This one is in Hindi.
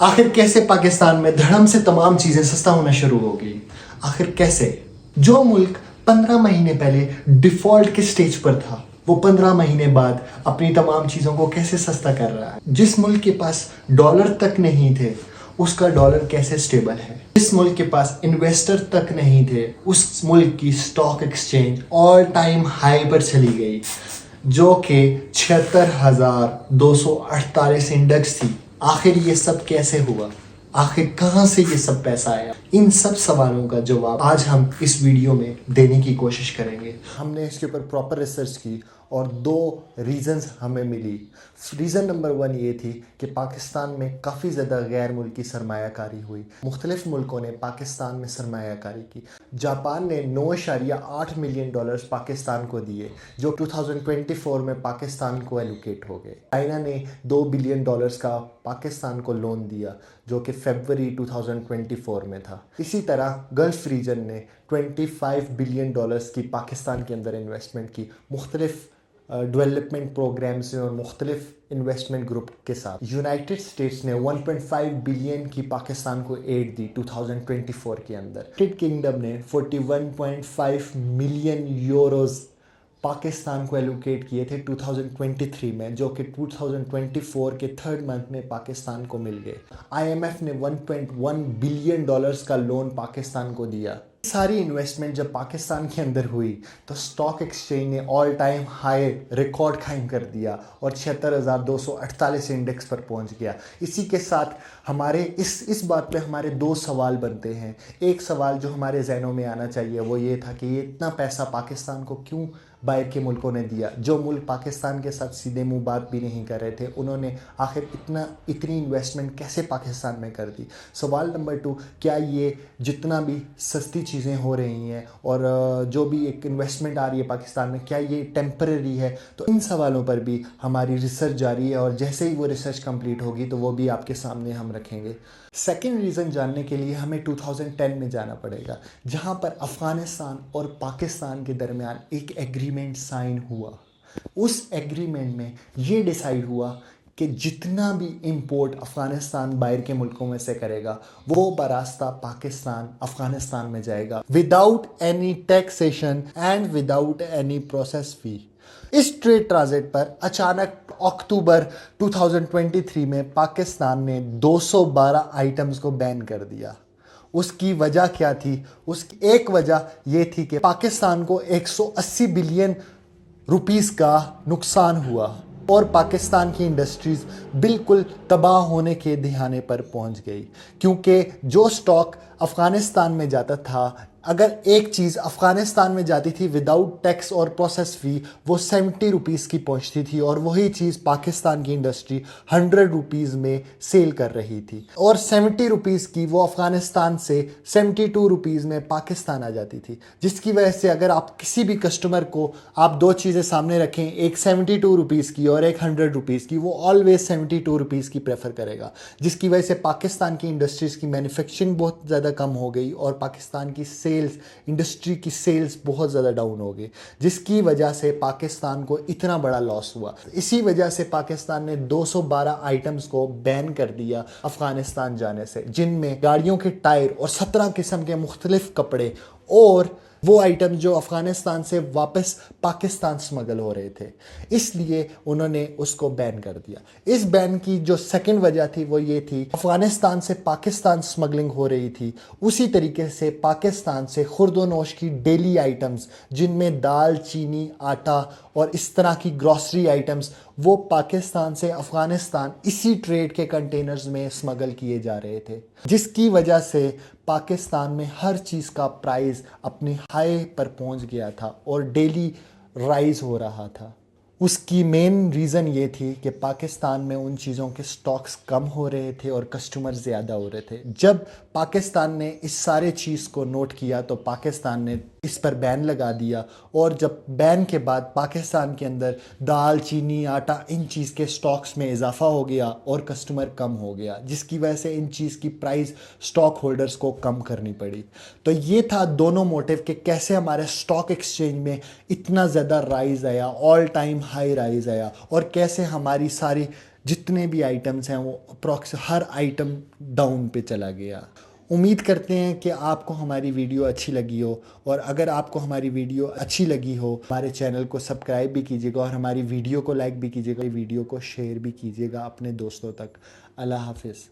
आखिर कैसे पाकिस्तान में धड़म से तमाम चीज़ें सस्ता होना शुरू हो गई? आखिर कैसे? जो मुल्क 15 महीने पहले डिफ़ॉल्ट के स्टेज पर था, वो 15 महीने बाद अपनी तमाम चीज़ों को कैसे सस्ता कर रहा है? जिस मुल्क के पास डॉलर तक नहीं थे, उसका डॉलर कैसे स्टेबल है? जिस मुल्क के पास इन्वेस्टर तक नहीं थे, उस मुल्क की stock exchange all time high पर चली गई, जो कि 76,248 इंडेक्स थी। आखिर ये सब कैसे हुआ? आखिर कहाँ से ये सब पैसा आया? इन सब सवालों का जवाब आज हम इस वीडियो में देने की कोशिश करेंगे। हमने इसके ऊपर प्रॉपर रिसर्च की और 2 रीज़न्स हमें मिली। रीज़न नंबर 1 ये थी कि पाकिस्तान में काफ़ी ज़्यादा गैर मुल्की सरमायाकारी हुई। मुख्तलिफ़ मुल्कों ने पाकिस्तान में सरमायाकारी की। जापान ने $9.8 मिलियन पाकिस्तान को दिए, जो 2024 में पाकिस्तान को एलोकेट हो गए। चाइना ने $2 बिलियन का पाकिस्तान को लोन दिया, जो कि फरवरी 2024 में था। इसी तरह गल्फ़ रीजन ने $25 बिलियन की पाकिस्तान के अंदर इन्वेस्टमेंट की, मुख्तलिफ डेवलपमेंट प्रोग्राम से और मुख्तलिफ इन्वेस्टमेंट ग्रुप के साथ। यूनाइटेड स्टेट्स ने 1.5 बिलियन की पाकिस्तान को एड दी 2024 के अंदर। यूनाइटेड किंगडम ने 41.5 मिलियन यूरोज पाकिस्तान को एलोकेट किए थे 2023 में, जो कि 2024 के 3rd मंथ में पाकिस्तान को मिल गए। IMF ने $1.1 बिलियन का लोन पाकिस्तान को दिया। सारी इन्वेस्टमेंट जब पाकिस्तान के अंदर हुई तो स्टॉक एक्सचेंज ने ऑल टाइम हाई रिकॉर्ड कायम कर दिया और 76,248 इंडेक्स पर पहुंच गया। इसी के साथ हमारे इस बात पे हमारे 2 सवाल बनते हैं। एक सवाल जो हमारे जहनों में आना चाहिए वो ये था कि ये इतना पैसा पाकिस्तान को क्यों बाहर के मुल्कों ने दिया? जो मुल्क पाकिस्तान के साथ सीधे मुंह बात भी नहीं कर रहे थे, उन्होंने आखिर इतनी इन्वेस्टमेंट कैसे पाकिस्तान में कर दी? सवाल नंबर 2, क्या ये जितना भी सस्ती चीज़ें हो रही हैं और जो भी एक इन्वेस्टमेंट आ रही है पाकिस्तान में, क्या ये टेम्परेरी है? तो इन सवालों पर भी हमारी रिसर्च जारी है और जैसे ही वो रिसर्च कंप्लीट होगी तो वो भी आपके सामने हम रखेंगे। सेकेंड रीज़न जानने के लिए हमें 2010 में जाना पड़ेगा, जहाँ पर अफ़गानिस्तान और पाकिस्तान के दरमियान एक एग्रीमेंट साइन हुआ। उस एग्रीमेंट में ये डिसाइड हुआ कि जितना भी इंपोर्ट अफ़गानिस्तान बाहर के मुल्कों में से करेगा, वो बरास्ता पाकिस्तान अफ़गानिस्तान में जाएगा, without any taxation and without any process fee. इस ट्रेड ट्रांजिट पर अचानक अक्टूबर 2023 में पाकिस्तान ने 212 आइटम्स को बैन कर दिया। उसकी वजह क्या थी? उसकी एक वजह यह थी कि पाकिस्तान को 180 बिलियन रुपीस का नुकसान हुआ और पाकिस्तान की इंडस्ट्रीज़ बिल्कुल तबाह होने के दिहाने पर पहुंच गई, क्योंकि जो स्टॉक अफ़गानिस्तान में जाता था, अगर एक चीज़ अफ़गानिस्तान में जाती थी विदाउट टैक्स और प्रोसेस फ़ी, वो 70 रुपीज़ की पहुंचती थी और वही चीज़ पाकिस्तान की इंडस्ट्री 100 रुपीज़ में सेल कर रही थी और 70 रुपीज़ की वो अफ़गानिस्तान से 72 रुपीज़ में पाकिस्तान आ जाती थी। जिसकी वजह से अगर आप किसी भी कस्टमर को आप 2 चीज़ें सामने रखें, एक 72 रुपीज़ की और एक 100 रुपीज़ की, वो ऑलवेज 72 रुपीज़ की प्रेफर करेगा। जिसकी वजह से पाकिस्तान की इंडस्ट्रीज़ की मैन्युफैक्चरिंग बहुत ज़्यादा कम हो गई और पाकिस्तान की इंडस्ट्री की सेल्स बहुत ज़्यादा डाउन हो गई, जिसकी वजह से पाकिस्तान को इतना बड़ा लॉस हुआ। इसी वजह से पाकिस्तान ने 212 आइटम्स को बैन कर दिया अफ़गानिस्तान जाने से, जिनमें गाड़ियों के टायर और 17 किस्म के मुख्तलिफ कपड़े और वो आइटम जो अफ़गानिस्तान से वापस पाकिस्तान स्मगल हो रहे थे, इसलिए उन्होंने उसको बैन कर दिया। इस बैन की जो सेकंड वजह थी वो ये थी, अफ़गानिस्तान से पाकिस्तान स्मगलिंग हो रही थी, उसी तरीके से पाकिस्तान से खुर्दोनोश की डेली आइटम्स, जिनमें दाल, चीनी, आटा और इस तरह की ग्रॉसरी आइटम्स, वो पाकिस्तान से अफ़गानिस्तान इसी ट्रेड के कंटेनर्स में स्मगल किए जा रहे थे, जिसकी वजह से पाकिस्तान में हर चीज़ का प्राइस अपने हाई पर पहुंच गया था और डेली राइज हो रहा था। उसकी मेन रीज़न ये थी कि पाकिस्तान में उन चीज़ों के स्टॉक्स कम हो रहे थे और कस्टमर ज़्यादा हो रहे थे। जब पाकिस्तान ने इस सारे चीज़ को नोट किया तो पाकिस्तान ने इस पर बैन लगा दिया और जब बैन के बाद पाकिस्तान के अंदर दाल, चीनी, आटा, इन चीज़ के स्टॉक्स में इजाफा हो गया और कस्टमर कम हो गया, जिसकी वजह से इन चीज़ की प्राइस स्टॉक होल्डर्स को कम करनी पड़ी। तो ये था दोनों मोटिव कि कैसे हमारे स्टॉक एक्सचेंज में इतना ज़्यादा राइज आया, ऑल टाइम हाई राइज आया, और कैसे हमारी सारी जितने भी आइटम्स हैं वो अप्रॉक्स हर आइटम डाउन पे चला गया। उम्मीद करते हैं कि आपको हमारी वीडियो अच्छी लगी हो, और अगर आपको हमारी वीडियो अच्छी लगी हो हमारे चैनल को सब्सक्राइब भी कीजिएगा और हमारी वीडियो को लाइक भी कीजिएगा, वीडियो को शेयर भी कीजिएगा अपने दोस्तों तक। अल्लाह हाफिज़।